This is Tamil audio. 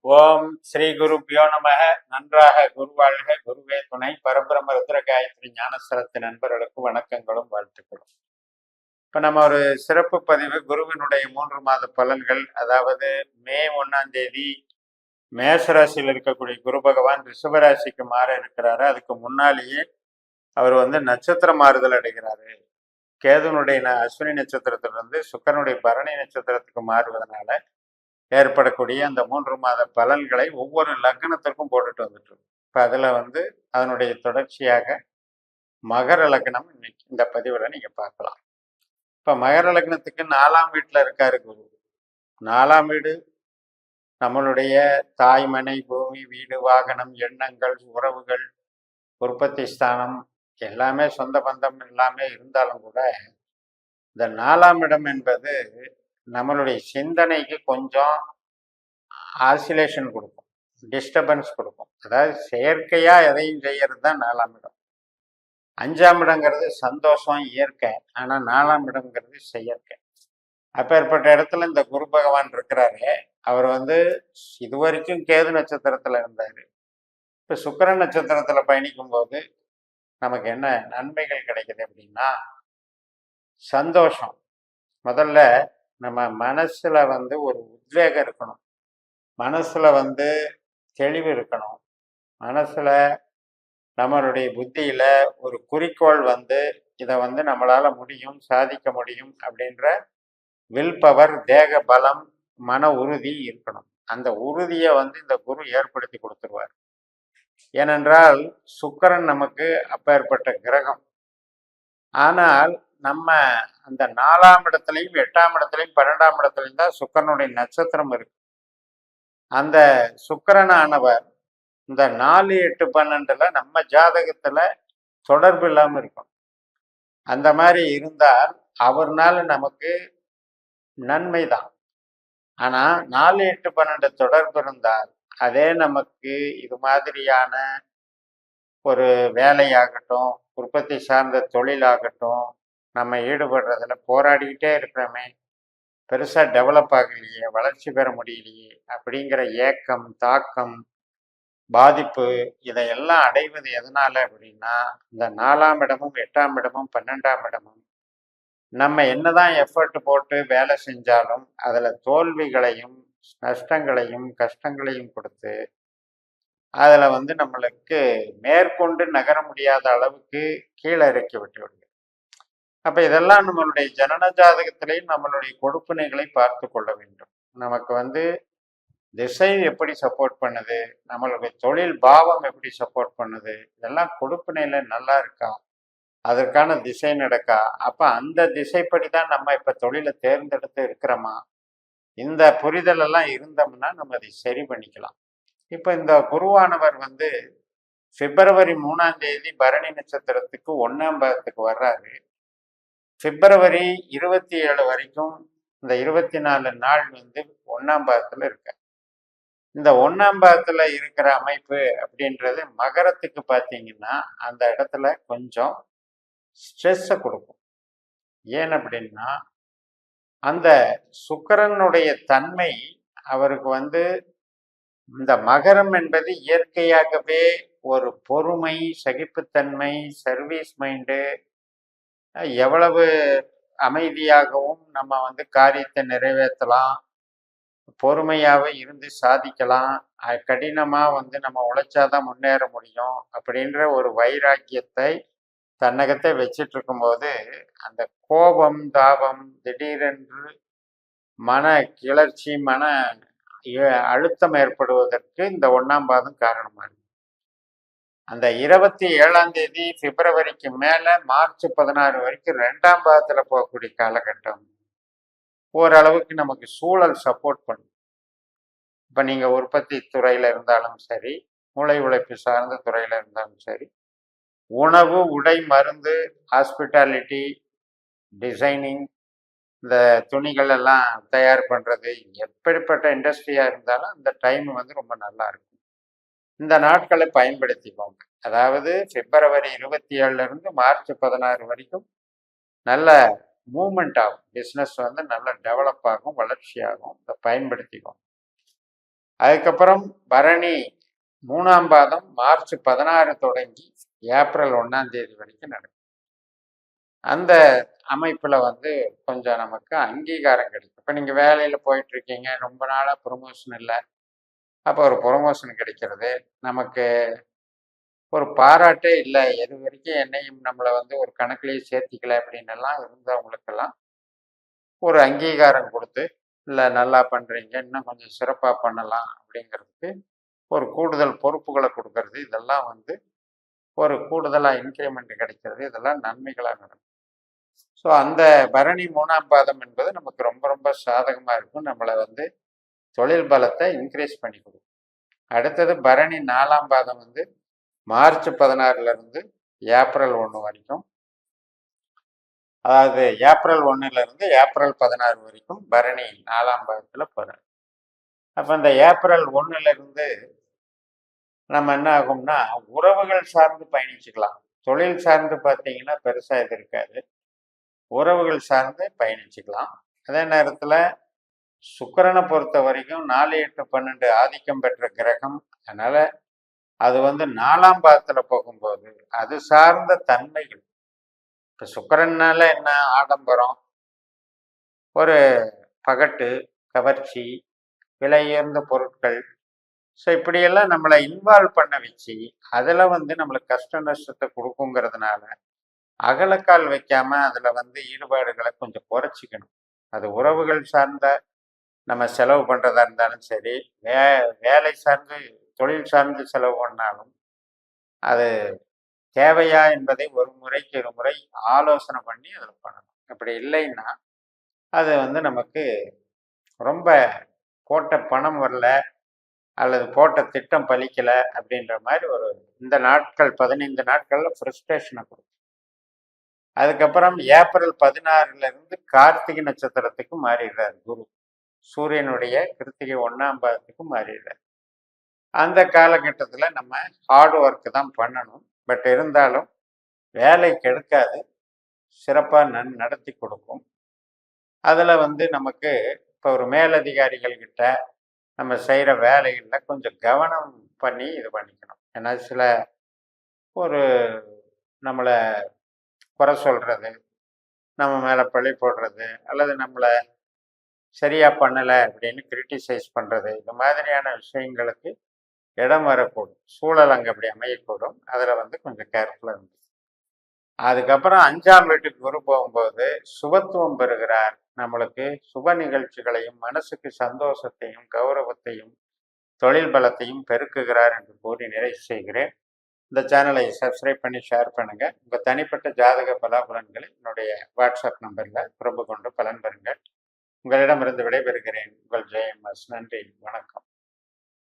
ஓம் ஸ்ரீ குருப்யோ நமக. நன்றாக குருவாழ்க, குருவே துணை. பரபிரம்ம ருத்ர காயத்ரி ஞானஸ்தலத்து நண்பர்களுக்கு வணக்கங்களும் வாழ்த்துக்களும். இப்ப நம்ம ஒரு சிறப்பு பதிவு, குருவினுடைய 3 மாத பலன்கள். அதாவது மே 1ஆம் தேதி மேஷராசியில் இருக்கக்கூடிய குரு பகவான் ரிஷபராசிக்கு மாற இருக்கிறாரு. அதுக்கு முன்னாலேயே அவர் நட்சத்திர மாறுதல் அடைகிறாரு. கேதுனுடைய அஸ்வினி நட்சத்திரத்திலிருந்து சுக்கரனுடைய பரணி நட்சத்திரத்துக்கு மாறுவதனால ஏற்படக்கூடிய அந்த 3 மாத பலன்களை ஒவ்வொரு லக்னத்திற்கும் போட்டுட்டு வந்துட்டு இப்போ அதில் அதனுடைய தொடர்ச்சியாக மகர லக்னம் இன்னைக்கு இந்த பதிவில் நீங்கள் பார்க்கலாம். இப்போ மகர லக்னத்துக்கு 4ஆம் வீட்டில் இருக்காரு குரு. 4ஆம் வீடு நம்மளுடைய தாய்மனை, பூமி, வீடு, வாகனம், எண்ணங்கள், உறவுகள், உற்பத்தி ஸ்தானம் எல்லாமே சொந்த பந்தம் எல்லாமே இருந்தாலும் கூட இந்த 4ஆம் இடம் என்பது நம்மளுடைய சிந்தனைக்கு கொஞ்சம் ஆசிலேஷன் கொடுக்கும், டிஸ்டர்பன்ஸ் கொடுக்கும். அதாவது செயற்கையா எதையும் செய்யறது தான் 4ஆம் இடம். 5ஆம் இடங்கிறது சந்தோஷம், இயற்கை. ஆனா 4ஆம் இடம்ங்கிறது செயற்கை. அப்பேற்பட்ட இடத்துல இந்த குரு பகவான் இருக்கிறாரு. அவர் இதுவரைக்கும் கேது நட்சத்திரத்துல இருந்தாரு. இப்ப சுக்கிர நட்சத்திரத்துல பயணிக்கும் போது நமக்கு என்ன நன்மைகள் கிடைக்குது அப்படின்னா, சந்தோஷம். முதல்ல நம்ம மனசுல ஒரு உத்வேகம் இருக்கணும், மனசுல தெளிவு இருக்கணும், மனசுல நம்மளுடைய புத்தியில ஒரு குறிக்கோள் இதை நம்மளால முடியும், சாதிக்க முடியும் அப்படின்ற வில் பவர், தேக பலம், மன உறுதி இருக்கணும். அந்த உறுதியை இந்த குரு ஏற்படுத்தி கொடுத்துருவார். ஏனென்றால் சுக்கிரன் நமக்கு அப்பேற்பட்ட கிரகம். ஆனால் நம்ம அந்த 4ஆம் இடத்துலையும் 8ஆம் இடத்துலையும் 12ஆம் இடத்துலையும் தான் சுக்கிரனுடைய நட்சத்திரம் இருக்கு. அந்த சுக்கிரனானவர் இந்த 4, 8, 12 நம்ம ஜாதகத்துல தொடர்பு இல்லாம இருக்கும். அந்த மாதிரி இருந்தால் அவர்னால நமக்கு நன்மை தான். ஆனா 4, 8, 12 தொடர்பு இருந்தால் அதே நமக்கு இது மாதிரியான ஒரு வேலையாகட்டும், உற்பத்தி சார்ந்த தொழிலாகட்டும், நம்ம ஈடுபடுறதுல போராடிக்கிட்டே இருக்கிறோமே, பெருசா டெவலப் ஆகலையே, வளர்ச்சி பெற முடியலையே அப்படிங்கிற ஏக்கம், தாக்கம், பாதிப்பு, இதையெல்லாம் அடைவது எதனால அப்படின்னா, இந்த 4ஆம் இடமும் 8ஆம் இடமும் 12ஆம் இடமும் நம்ம என்னதான் எஃபர்ட் போட்டு வேலை செஞ்சாலும் அதுல தோல்விகளையும், நஷ்டங்களையும், கஷ்டங்களையும் கொடுத்து அதுல நம்மளுக்கு மேற்கொண்டு நகர முடியாத அளவுக்கு கீழே இறக்கி விட்டு விடுது. அப்ப இதெல்லாம் நம்மளுடைய ஜனன ஜாதகத்திலையும் நம்மளுடைய கொடுப்பினைகளை பார்த்து கொள்ள வேண்டும். நமக்கு திசை எப்படி சப்போர்ட் பண்ணுது, நம்மளுடைய தொழில் பாவம் எப்படி சப்போர்ட் பண்ணுது, இதெல்லாம் கொடுப்பினையில நல்லா இருக்கா, அதற்கான திசை நடக்கா, அப்ப அந்த திசைப்படி தான் நம்ம இப்ப தொழிலை தேர்ந்தெடுத்து இருக்கிறோமா, இந்த புரிதல் எல்லாம் இருந்தோம்னா நம்ம அதை சரி பண்ணிக்கலாம். இப்ப இந்த குருவானவர் பிப்ரவரி 3ஆம் தேதி பரணி நட்சத்திரத்துக்கு 1ஆம் பாதத்துக்கு வர்றாரு. பிப்ரவரி 27 வரைக்கும் இந்த 24 நாள் 1ஆம் பாதத்துல இருக்க. இந்த 1ஆம் பாதத்துல இருக்கிற அமைப்பு அப்படின்றது மகரத்துக்கு பார்த்தீங்கன்னா அந்த இடத்துல கொஞ்சம் ஸ்ட்ரெஸ்ஸை கொடுக்கும். ஏன் அப்படின்னா, அந்த சுக்கிரனுடைய தன்மை அவருக்கு இந்த மகரம் என்பது இயற்கையாகவே ஒரு பொறுமை, சகிப்புத்தன்மை, சர்வீஸ் மைண்டு, எவ்வளவு அமைதியாகவும் நம்ம காரியத்தை நிறைவேற்றலாம், பொறுமையாவே இருந்து சாதிக்கலாம், கடினமா நம்ம உழைச்சாதான் முன்னேற முடியும் அப்படின்ற ஒரு வைராக்கியத்தை தன்னகத்தை வச்சிட்டு இருக்கும்போது அந்த கோபம், தாபம், திடீரென்று மன கிளர்ச்சி, மன அழுத்தம் ஏற்படுவதற்கு இந்த 1ஆம் பாதம் காரணமா இருக்கு. அந்த 27ஆம் தேதி பிப்ரவரிக்கு மேல மார்ச் 16 வரைக்கும் 2ஆம் பாதத்துல போகக்கூடிய காலகட்டம் ஓரளவுக்கு நமக்கு சூழல் சப்போர்ட் பண்ணும். இப்ப நீங்க உற்பத்தி துறையில இருந்தாலும் சரி, மூளை உழைப்பு சார்ந்த துறையில இருந்தாலும் சரி, உணவு, உடை, மருந்து, ஹாஸ்பிட்டாலிட்டி, டிசைனிங், இந்த துணிகள் எல்லாம் தயார் பண்றது, எப்படிப்பட்ட இண்டஸ்ட்ரியா இருந்தாலும் இந்த டைம் ரொம்ப நல்லா இருக்கும். இந்த நாட்களை பயன்படுத்திக்கோங்க. அதாவது பிப்ரவரி 27 இருந்து மார்ச் 16 வரைக்கும் நல்ல மூவ்மெண்ட் ஆகும், பிஸ்னஸ் நல்ல டெவலப் ஆகும், வளர்ச்சி ஆகும். இதை பயன்படுத்திக்கோங்க. அதுக்கப்புறம் பரணி 3ஆம் பாதம் மார்ச் 16 தொடங்கி ஏப்ரல் 1ஆம் தேதி வரைக்கும் நடக்கும். அந்த அமைப்புல வந்து கொஞ்சம் நமக்கு அங்கீகாரம் கிடைக்கும். இப்ப நீங்க வேலையில போயிட்டு இருக்கீங்க, ரொம்ப நாளா ப்ரொமோஷன் இல்ல. அப்ப ஒரு ப்ரொமோஷன் கிடைக்கிறது. நமக்கு ஒரு பாராட்டே இல்ல. இதுவரைக்கும் என்னையும் நம்மள வந்து ஒரு கணக்குலயே சேர்த்திக்கல அப்படின்னெல்லாம் இருந்தவங்களுக்கெல்லாம் ஒரு அங்கீகாரம் குடுத்து, இல்ல நல்லா பண்றீங்க, இன்னும் கொஞ்சம் சிறப்பா பண்ணலாம் அப்படிங்கிறதுக்கு ஒரு கூடுதல் பொறுப்புகள குடுக்கறது. இதெல்லாம் வந்து ஒரு கூடுதலா இன்கிரிமெண்ட் கிடைக்கிறது. இதெல்லாம் நன்மைகளா நடக்கும். ஸோ அந்த பரணி 3ஆம் பாதம் என்பது நமக்கு ரொம்ப ரொம்ப சாதகமா இருக்கும். நம்மள வந்து தொழில் பலத்தை இன்கிரீஸ் பண்ணி குடுக்கும். அடுத்தது பரணி 4ஆம் பாதம் வந்து மார்ச் 16ல இருந்து ஏப்ரல் 1 வரைக்கும். அதாவது ஏப்ரல் 1ல இருந்து ஏப்ரல் 16 வரைக்கும் பரணி 4ஆம் பாதத்துல போறாரு. அப்ப இந்த ஏப்ரல் 1ல இருந்து நம்ம என்ன ஆகும்னா, உறவுகள் சார்ந்து பயணிச்சுக்கலாம். தொழில் சார்ந்து பார்த்தீங்கன்னா பெருசா இது இருக்காது. உறவுகள் சார்ந்து பயணிச்சுக்கலாம். அதே நேரத்துல சுக்கிரன பொறுத்தவரைக்கும் 4, 8, 12 ஆதிக்கம் பெற்ற கிரகம். அதனால அது வந்து 4ஆம் பாவத்துல போகும்போது, அது சார்ந்த தன்மைகள். இப்ப சுக்கிரன்னால என்ன ஆடம்பரம், ஒரு பகட்டு, கவர்ச்சி, விலை உயர்ந்த பொருட்கள். ஸோ இப்படியெல்லாம் நம்மள இன்வால்வ் பண்ண வச்சு, அதுல வந்து நம்மளுக்கு கஷ்ட நஷ்டத்த குடுக்குங்கிறதுனால, அகலக்கால் வைக்காம அதுல வந்து ஈடுபாடுகள கொஞ்சம் குறைச்சிக்கணும். அது உறவுகள் சார்ந்த நம்ம செலவு பண்றதா இருந்தாலும் சரி, வே வேலை சார்ந்து, தொழில் சார்ந்து செலவு பண்ணாலும், அது தேவையா என்பதை ஒரு முறைக்கு இருமுறை ஆலோசனை பண்ணி அதில பண்ணணும். அப்படி இல்லைன்னா, அது வந்து நமக்கு ரொம்ப போட்ட பணம் வரல, அல்லது போட்ட திட்டம் பலிக்கல அப்படின்ற மாரி ஒரு இந்த நாட்கள் 15 நாட்கள்ல ஃப்ரஸ்ட்ரேஷன குடுக்கும். அதுக்கப்புறம் ஏப்ரல் 16ல இருந்து கார்த்திகை நட்சத்திரத்துக்கு மாறிடுறார் குரு. சூரியனுடைய கிருத்திகை 1ஆம் பாதத்துக்கு மாறிடுறார். அந்த காலகட்டத்துல நம்ம ஹார்ட் ஒர்க் தான் பண்ணணும். பட் இருந்தாலும் வேலை கெடுக்காது. சிறப்பா நடத்தி கொடுக்கும். அதுல வந்து நமக்கு இப்போ ஒரு மேலதிகாரிகள் கிட்ட நம்ம செய்யற வேலைகள்ல கொஞ்சம் கவனம் பண்ணி இது பண்ணிக்கணும். ஏன்னா சில ஒரு நம்மள குறை சொல்றது, நம்ம மேல பழி போடுறது, அல்லது நம்மள சரியா பண்ணல அப்படின்னு கிரிட்டிசைஸ் பண்றது, இந்த மாதிரியான விஷயங்களுக்கு இடம் வரக்கூடும். சூழல் அங்க அப்படி அமையக்கூடும். அதுல வந்து கொஞ்சம் கேர்ஃபுல்லா இருந்துச்சு. அதுக்கப்புறம் 5ஆம் வீட்டுக்கு குரு போகும்போது சுபத்துவம் பெறுகிறார். நம்மளுக்கு சுப நிகழ்ச்சிகளையும், மனசுக்கு சந்தோஷத்தையும், கௌரவத்தையும், தொழில் பலத்தையும் பெருக்குகிறார் என்று கூறி நிறைவு செய்கிறேன். இந்த சேனலை சப்ஸ்கிரைப் பண்ணி ஷேர் பண்ணுங்க. உங்க தனிப்பட்ட ஜாதக பலாபலன்களை என்னுடைய வாட்ஸ்அப் நம்பர்ல தொடர்பு கொண்டு பலன் பெறுங்கள். உங்களிடமிருந்து விடைபெறுகிறேன். உங்கள் ஜெயம்எஸ். நன்றி, வணக்கம்.